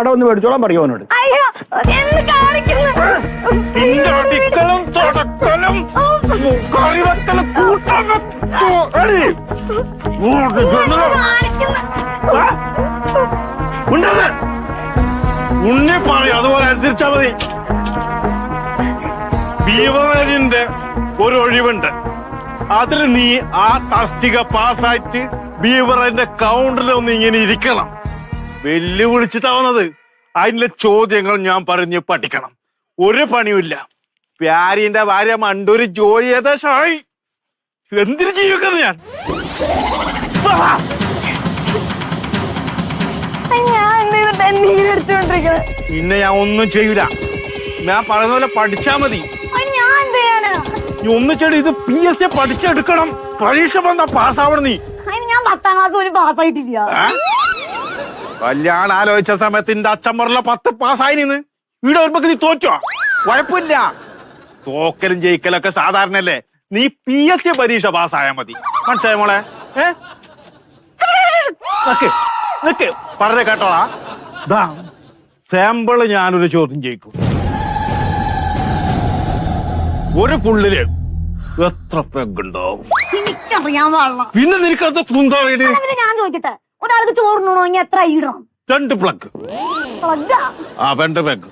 അവിടെ ഒന്ന് മേടിച്ചോളാൻ പറയോ അവനോട്. ഉണ്ണി പറയും അതുപോലെ അനുസരിച്ചാ മതി. ബീവറേജിന്റെ ഒരു ഒഴിവുണ്ട്, അതിൽ നീ ആ തസ്തിക പാസ്സായിട്ട് ബീവറേജിന്റെ കൗണ്ടറിൽ ഒന്ന് ഇങ്ങനെ ഇരിക്കണം. വെല്ലുവിളിച്ചിട്ടാവുന്നത്. അതിന്റെ ചോദ്യങ്ങൾ ഞാൻ പറഞ്ഞ് പഠിക്കണം. ഒരു പണിയുമില്ല. പ്യാരിന്റെ ഭാര്യ മണ്ടൂര് ജോലി ഏകദേശമായി. എന്തിനു ജീവിക്കുന്നത് ഞാൻ? പിന്നെ ഞാൻ ഒന്നും ചെയ്യൂല. ഞാൻ പറയുന്ന പോലെ പഠിച്ചാ മതി. നീ ഒന്നും ചെയ്ത് ഇത് PSC പഠിച്ചെടുക്കണം. പരീക്ഷ വന്നാ പാസ്സാവണം. നീ ഞാൻ 10ാം ക്ലാസ് പോലും പാസ്സായിട്ടില്ല. കല്യാണം ആലോചിച്ച സമയത്തിന്റെ അച്ഛൻ പറഞ്ഞ 10 പാസ്സായി. നീ വീട് വരുമ്പോ നീ തോറ്റോ? കുഴപ്പമില്ല. തോക്കലും ജയിക്കലൊക്കെ സാധാരണല്ലേ. നീ PSC പരീക്ഷ പാസ്സായാ മതി. മനസ്സിലായ മോളെ? പറഞ്ഞ കേട്ടോളാ. സാമ്പിള് ഞാനൊരു ചോദ്യം ജയിക്കും. ഒരു പുള്ളില് എത്ര പെഗുണ്ടാവും? എനിക്കറിയാൻ പാടില്ല. പിന്നെ നിനക്കത് കുന്താ വീട്. ഞാൻ ചോദിക്കട്ടെ, ഒരാൾക്ക് ചോറിനോ എത്ര ഇടണം? 2 പ്ലഗ്. 2 പെഗ്.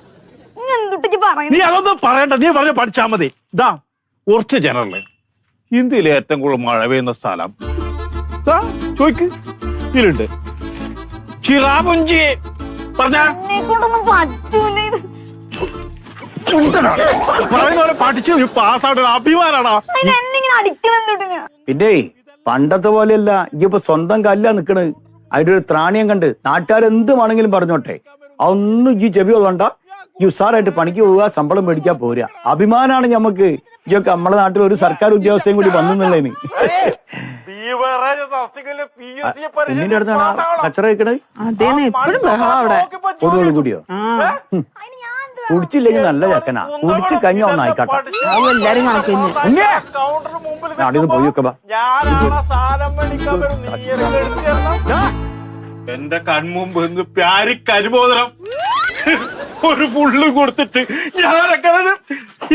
നീ അതൊന്നും പറയണ്ട. നീ പറഞ്ഞ പഠിച്ചാ മതി. കുറച്ച് ജനറല് ഇന്ത്യയിലെ ഏറ്റവും കൂടുതൽ മഴ പെയ്യുന്ന സ്ഥലം ചോയ്ക്ക്. ഇതിലുണ്ട് ചിറാപുഞ്ചി. പറഞ്ഞൊന്നും പറ്റൂല. പറയുന്ന പോലെ പഠിച്ചു പാസ്സായിട്ട് അഭിമാനാടാ. പിന്നെ പണ്ടത്തെ പോലെയല്ല. ഇപ്പൊ സ്വന്തം കല്ല നിക്കണ്. അതിന്റെ ഒരു ത്രാണിയം കണ്ട് നാട്ടുകാരെന്ത് വേണമെങ്കിലും പറഞ്ഞോട്ടെ. അതൊന്നും ഈ ചെവി കൊള്ളണ്ട. ഈ ഉസാറായിട്ട് പണിക്ക് പോവുക, ശമ്പളം മേടിക്കാൻ പോരാ. അഭിമാനാണ് ഞമ്മക്ക്. ഇതൊക്കെ നമ്മളെ നാട്ടിൽ ഒരു സർക്കാർ ഉദ്യോഗസ്ഥയും കൂടി വന്നുള്ളതിന്. കുഞ്ഞിന്റെ അടുത്താണ് കച്ചറ വെക്കണത്. കൊടുകള് കൂടിയോ? കുടിച്ചില്ലെങ്കിൽ നല്ല ചക്കനാ. കുടിച്ചു കഴിഞ്ഞ ഒന്നായിക്കോട്ടെ. നാടിന്ന് പോയി വെക്കവാ. എന്റെ കൺമുമ്പ് പ്യാരി കരിമോദരം ഒരു ഫുള്ള് കൊടുത്തിട്ട് ഞാനൊക്കെ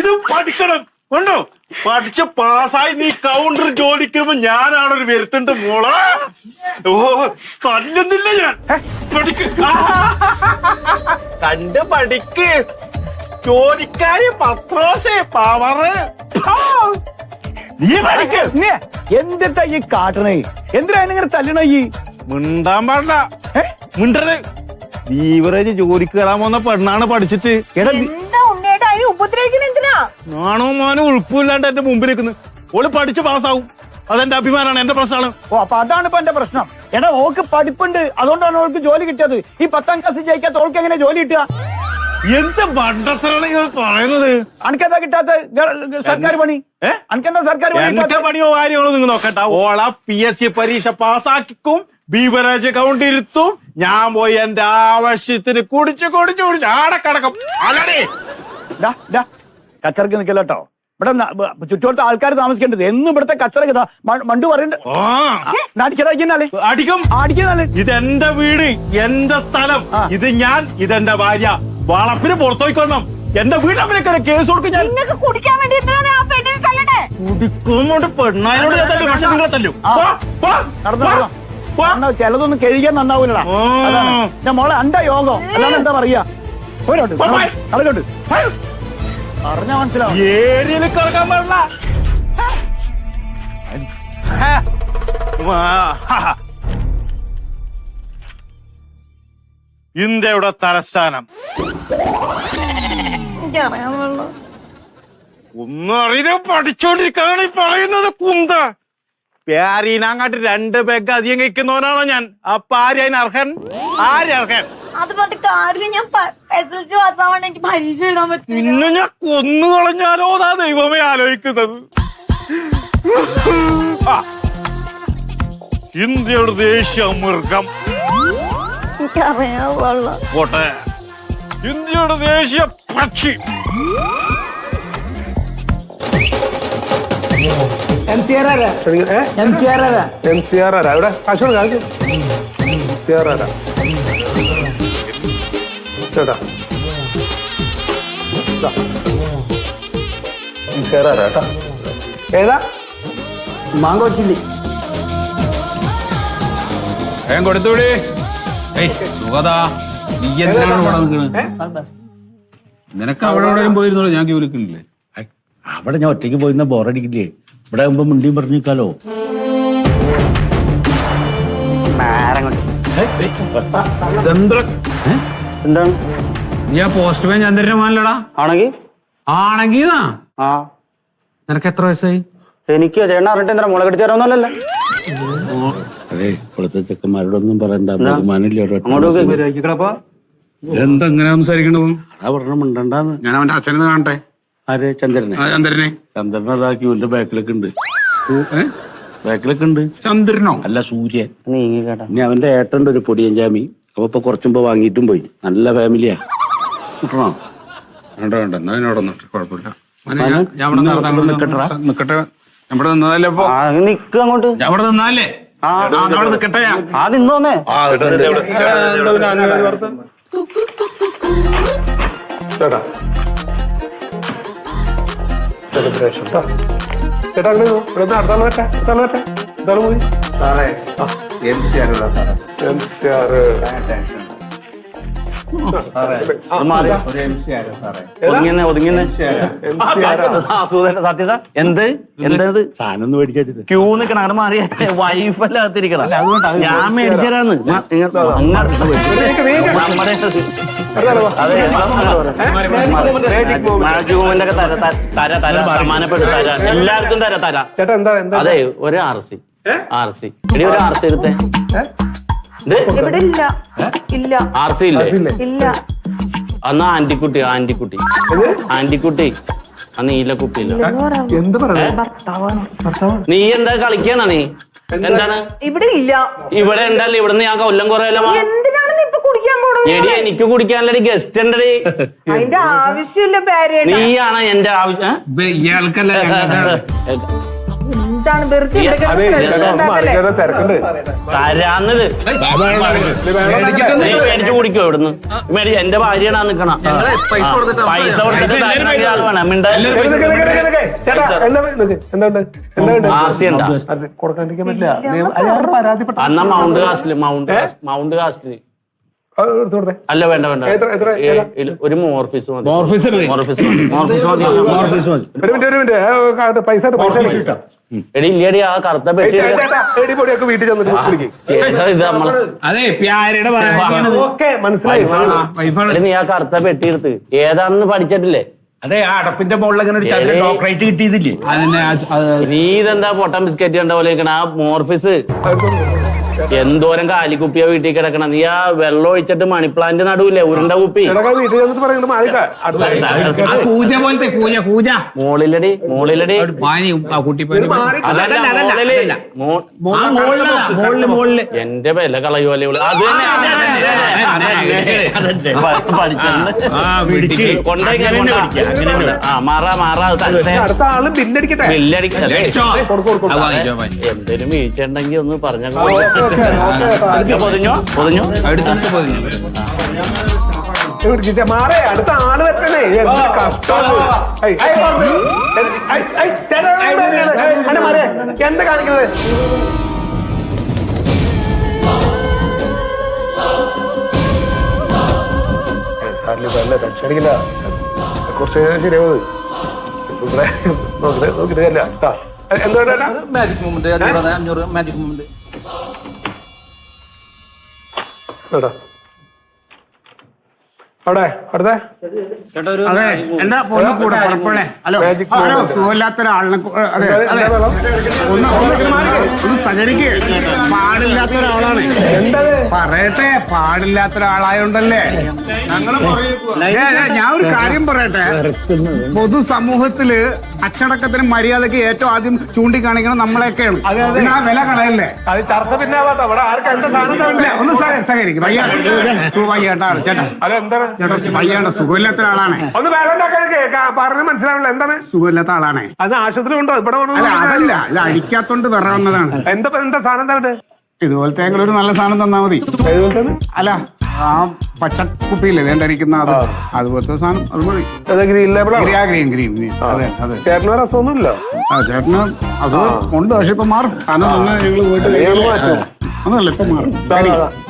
ഇത് പഠിക്കണം ഉണ്ടോ? പഠിച്ച് പാസ്സായി നീ കൗണ്ടർ ജോലിക്കുമ്പോ ഞാനാണൊരു വരുത്തണ്ട് മോളെ. ഓ തല്ലുന്നില്ല ഞാൻ. പഠിക്ക്, കണ്ട് പഠിക്ക്. ജോലിക്കാര് പത്രോസേ പവറ്. നീ പഠിക്ക്. എന്തെത്താ ഈ കാട്ടണേ? എന്തിനാ ഇങ്ങനെ തല്ലണ? ഈ മിണ്ടാൻ പാടില്ല. മിണ്ടരുത്. ബീവറേജ് ജോലിക്ക് കയറാൻ പോകുന്ന പെണ്ണാണ് പഠിച്ചിട്ട്. നാണോ മാനോ ഉൾപ്പില്ലാണ്ട് എന്റെ മുമ്പിൽ നിൽക്കുന്നു. ഓള് പഠിച്ച് പാസ്സാവും. അതെന്റെ അഭിമാനാണ്, എന്റെ പ്രശ്നമാണ്. ഓ അപ്പൊ അതാണ് ഇപ്പൊ എന്റെ പ്രശ്നം. എടാ ഓക്ക് പഠിപ്പുണ്ട്, അതുകൊണ്ടാണ് ഓൾക്ക് ജോലി കിട്ടിയത്. ഈ 10ാം ക്ലാസ് ജയിക്കാത്ത ഓൾക്ക് എങ്ങനെ ജോലി കിട്ടുക? എന്ത് മണ്ടത്തരാണ് നിങ്ങൾ പറയുന്നത്? അനക്കെന്താ കിട്ടാത്ത സർക്കാർ പണി? അനക്കെന്താ സർക്കാർ പണിയോ കാര്യങ്ങളോ നിങ്ങൾ നോക്കട്ടെ. ഓള PSC പരീക്ഷ പാസ്സാക്കിക്കും, ബീവറേജ് കൗണ്ട് ഇരുത്തും. ഞാൻ പോയി എന്റെ ആവശ്യത്തിന് കുടിച്ച് ആടക്കടക്കും. അല്ലടേ കച്ചറക്ക് നിക്കല്ലോ. ഇവിടെ ചുറ്റോടത്തെ ആൾക്കാർ താമസിക്കേണ്ടത്. എന്നും ഇവിടുത്തെ കച്ചറ മണ്ടു പറയുന്നുണ്ട്. അടിക്കും. ഇതെന്റെ വീട്, എന്റെ സ്ഥലം. ഇത് ഞാൻ, ഇതെന്റെ ഭാര്യ. വളപ്പിന് പുറത്തോയിക്കൊള്ളണം. എന്റെ വീട്ടമ്മനൊക്കെ കേസ് കൊടുക്കും ഞാൻ. കുടിക്കാൻ വേണ്ടി കുടിക്കുമ്പോണ്ട് പെണ്ണായനോട് ഞാൻ തല്ലും. പക്ഷെ നിങ്ങളെ തല്ലും. ചിലതൊന്നും കഴിക്കാൻ നന്നാവൂലടാ. ഞാൻ മോളെ അന്റെ യോഗം അല്ലാതെ എന്താ പറയാ? നടക്കോട്ട് പറഞ്ഞാ മനസ്സിലാവും. ഏരിയയിൽ കിടക്കാൻ പാടില്ല. ഇന്ത്യയുടെ തലസ്ഥാനം ഒന്നും അറിയില്ല. പഠിച്ചോണ്ടിരിക്കാനാണ് ഈ പറയുന്നത്. കുന്ത പ്യാരീനങ്ങാട്ട് 2 പെഗ് അധികം കഴിക്കുന്നവനാണോ ഞാൻ? അപ്പൊ ആര് അതിന് അർഹൻ? ആരർഹൻ? അത് പറഞ്ഞ കാര്യം ഞാൻ SLC പാസ്സാവാണ്ട് എനിക്ക് പരീക്ഷ എഴുതാൻ പറ്റും. പിന്നെ ഞാൻ കൊന്നു കളഞ്ഞാലോ? അതാ ദൈവമേ ആലോചിക്കുന്നത്. ഇന്ത്യയുടെ ദേശീയ മൃഗം പോട്ടെ. ഇന്ത്യയുടെ ദേശീയ പക്ഷി MCR ആരാ? ഇവിടെ കാശോട് കാശു. MCR ആരാ? ചേട്ടാ കേട്ടാ ഏതാ മാങ്കോ ചില്ലി കൊടുത്തൂടെ സുഖതാ നീ എന്തിനാണ് ഇവിടെ നിൽക്കണത്? നിനക്ക് അവിടെ എവിടെയും പോയിരുന്നോളൂ, ഞാൻ ക്യൂ നിൽക്കുന്നില്ലേ? അവിടെ ഞാൻ ഒറ്റയ്ക്ക് പോയിരുന്ന ബോറടിക്കില്ലേ? ഇവിടെ ആകുമ്പോ മുണ്ടിയും പറഞ്ഞിരിക്കാലോ. എന്താണ് നീ ആ പോസ്റ്റ്മാൻ ചന്ദ്രന്റെ മോനല്ലടാ? ആണെങ്കിൽ ആ നിനക്ക് എത്ര വയസ്സായി? എനിക്ക് ചേട്ടൻ അറിഞ്ഞിട്ട് എന്താ മുള കടിച്ചേരാന്നല്ലോ. അതെ, ഇപ്പോഴത്തെ ചെക്കന്മാരോടൊന്നും പറയണ്ട, എന്താ ഇങ്ങനെ സംസാരിക്കണു? അതാ പറഞ്ഞ മിണ്ടണ്ടാന്ന്. ഞാൻ അവന്റെ അച്ഛനെ കാണട്ടെ. ആരെ? ചന്ദ്രനെ. ചന്ദ്രനെ ചന്ദ്രൻ അതാ ക്യൂവിന്റെ ബാക്കിലൊക്കെ ഉണ്ട്. ബാക്കിലൊക്കെ ഉണ്ട്. ചന്ദ്രനോ? അല്ല, സൂര്യൻ. നീ കേട്ടാ ഇനി അവന്റെ ഏട്ടൻ്റെ ഒരു പൊടിയഞ്ചാമി. അപ്പൊ ഇപ്പൊ കുറച്ചുമ്പോ വാങ്ങിയിട്ടും പോയി. നല്ല ഫാമിലിയാ. കിട്ടണോ? വേണ്ട വേണ്ട, എന്നാ എന്നോട് കുഴപ്പമില്ല. ഞാൻ ഇവിടെ നിക്കട്ടെ. ഇവിടെ നിന്നതല്ലേ ഇപ്പൊ? നിക്ക് അങ്ങോട്ട്. ഞാൻ ഇവിടെ നിന്നാലേ അവിടെ നിക്കട്ടെ. ആ നിന്നോന്നേ. ചേട്ടാ സെലിബ്രേഷൻ ചേട്ടാ അങ്ങനെ ഇവിടെ അടുത്താൾ പറ്റേ അടുത്താൾ പറ്റേ അടുത്താൾ പോയി സാറേ MCR സാറേ ഒരു MCR സാറേ ഒതുങ്ങിന്നെ സത്യത എന്ത് എന്തത് സാധനം ഒന്ന് മേടിക്കാച്ചിട്ട് ക്യൂ നിക്കണം അങ്ങനെ മാറിയ വൈഫല്ല അകത്തിരിക്കണം. ഞാൻ മേടിച്ചരാന്ന് മാജിക് മൊമെന്റ് ഒക്കെ തര സമ്മാനപ്പെടും തരാ എല്ലാവർക്കും തരാ. ചേട്ടാ എന്താ അതെ ഒരു RC എടി ഒരു RC എടുത്തേ. ഇവിടെ ഇല്ല ഇല്ല RC ഇല്ലേ? ഇല്ല. അന്നാ ആന്റിക്കുട്ടി ആ നീല കുപ്പിയില്ല. എന്ത് പറയാ നീ എന്താ കളിക്കണ? നീ എന്താണ് ഇവിടെ ഇല്ല. ഇവിടെ ഉണ്ടല്ലോ. ഇവിടുന്ന് ഞാൻ കൊല്ലം കുറയല്ലോ. എന്തിനാണ് നീ ഇപ്പൊ കുടിക്കാൻ പോണത്? എടി എനിക്ക് കുടിക്കാനല്ലടി ഗസ്റ്റ് ഉണ്ടടി. അതിന്റെ ആവശ്യമില്ല പേര്. നീയാണ് എന്റെ ആവശ്യം. ഇയാൾക്കല്ല എന്താണ് വെറുതെ തിരക്കുണ്ട് തരാന്നത് നീ മേടിച്ചു കുടിക്കോ ഇവിടുന്ന്? എന്റെ ഭാര്യയാണ് നിക്കണ. പൈസ കൊടുത്തിട്ട് തരുന്ന ആൾ വേണം. ചേട്ടാ എന്താ RC ഉണ്ടാ? കൊടുക്കാണ്ടിരിക്കാൻ പറ്റില്ല. പരാതിപ്പെട്ട അന്നാ മൗണ്ട് കാസ്റ്റില് അല്ല വേണ്ട ഒരു മോർഫിസ് മതി. ഒരു മിനിറ്റ് പൈസ എടി ഇല്ലടി ആ കറുത്ത പെട്ടി പൊടിയൊക്കെ വീട്ടിൽ അതെ പ്യാരയുടെ മനസ്സിലായി. നീ ആ കറുത്ത പെട്ടി എടുത്ത് ഏതാണെന്ന് പഠിച്ചിട്ടില്ലേ? അതെ, ആ അടപ്പിന്റെ മുകളിൽ അങ്ങനെ ഒരു ചന്ദ്രൻ ഡോക്ടറേറ്റ് കിട്ടിയതില്ലേ? നീ ഇതെന്താ പൊട്ടൻ ബിസ്ക്കറ്റ് കണ്ട പോലെ ഇരിക്കണ ആ മോർഫിസ് എന്തോരം കാലിക്കുപ്പിയാ വീട്ടിൽ കിടക്കണം. നീ ആ വെള്ളം ഒഴിച്ചിട്ട് മണിപ്ലാന്റ് നടുവില്ലേ ഉരുണ്ട കുപ്പി? വീട്ടിൽ ചെന്നിട്ട് പറയുന്നത് കൂജ പോലത്തെ കൂജ മോളിലടി എന്റെ വില കളയുമല്ലേ ഇവള്. അത് തന്നെ അടുത്ത ആള് ബില്ലടിക്കട്ടെ. എന്തേലും വീഴ്ച ഉണ്ടെങ്കിൽ ഒന്ന് പറഞ്ഞ പൊതിഞ്ഞോ മാറേ അടുത്ത ആള് വെച്ചണേ. എന്താ കാണിക്കുന്നത്? സാറിന് ടെൻഷൻ അടിക്കില്ല, കുറച്ച് ശരിയാവത് നോക്കിട്ട് എന്താ മാജിക് മൊമെന്റ് മാജിക് മൊമെന്റ് അവിടെ അടുത്ത അതെ എന്റെ പൊന്നു കൂടെ പുറപ്പെടേ. ഹലോ സുഖമില്ലാത്ത ഒരാളിനെ അതെ അതെ ഒന്ന് സജനിക്ക് പാടില്ലാത്ത ഒരാളാണ്. പറയട്ടെ, പാടില്ലാത്ത ഒരാളായോണ്ടല്ലേ ഞാൻ ഒരു കാര്യം പറയട്ടെ. പൊതുസമൂഹത്തില് അച്ചടക്കത്തിന് മര്യാദക്ക് ഏറ്റവും ആദ്യം ചൂണ്ടിക്കാണിക്കണം നമ്മളെയൊക്കെയാണ്. പിന്നെ ആ വില കളയല്ലേ? അത് ചർച്ച പിന്നെ ഒന്ന് സഹകരിക്കും. വയ്യാണ്ടാണ് ചേട്ടാ, ചേട്ടാ വയ്യാണ്ട സുഖമില്ലാത്ത ഒരാളാണ്. ഒന്ന് പറഞ്ഞ് മനസ്സിലാവില്ല. എന്താണ് സുഖമില്ലാത്ത ആളാണ്. അത് ആശുപത്രി ഉണ്ടോ? ഇവിടെ അല്ല അതല്ല, ഇത് അടിക്കാത്തോണ്ട് പറയാവുന്നതാണ്. എന്താ സാധനം എന്താ? ഇതുപോലത്തെ ഒരു നല്ല സാധനം തന്നാ മതി. അല്ല ആ പച്ചക്കുപ്പിയില്ലേ വേണ്ടിരിക്കുന്ന അത് അതുപോലത്തെ സാധനം അത് മതി. ഗ്രീൻ ലേബിളാണ്. ഗ്രീൻ ഗ്രീൻ അതെ അതെ. ചേട്ടന് ഒരു അസുഖമൊന്നുമില്ല? ആ ചേട്ടന് അസുഖം ഉണ്ട്, പക്ഷെ ഇപ്പൊ മാറും. കാരണം ഒന്ന് ഞങ്ങൾ പോയിട്ട് ഒന്നുമല്ല, ഇപ്പൊ മാറും.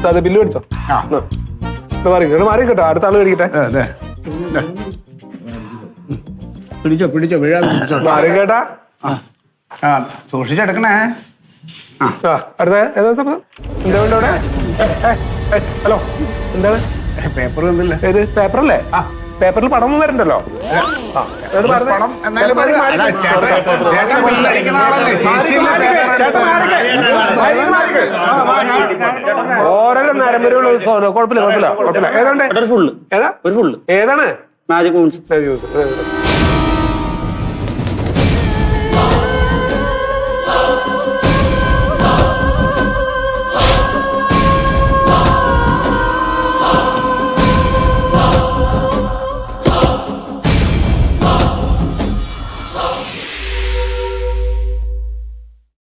അതെ ബില്ല് മേടിച്ചോ? മാറി കേട്ടോ, അടുത്ത ആള് മേടിക്കട്ടെ. അതെ പിടിച്ചോ പിടിച്ചോ, വീഴാതെ പിടിച്ചോ. മാറി കേട്ടാ. ആ സൂക്ഷിച്ചെടുക്കണേ. അടുത്ത ഏതാ സമയം? എന്താ വേണ്ട അവിടെ? ഹലോ, എന്താണ്? പേപ്പർ തന്നില്ല. ഏത് പേപ്പറല്ലേ? പേപ്പറിൽ പടമൊന്നും വരണ്ടല്ലോ. ഓരോരോ നരമ്പരുള്ള കുഴപ്പമില്ല. ഏതാണ്ട് ഒരു ഫുള്ള് ഏതാ? ഒരു ഫുള്ള് ഏതാണ്? Magic movements.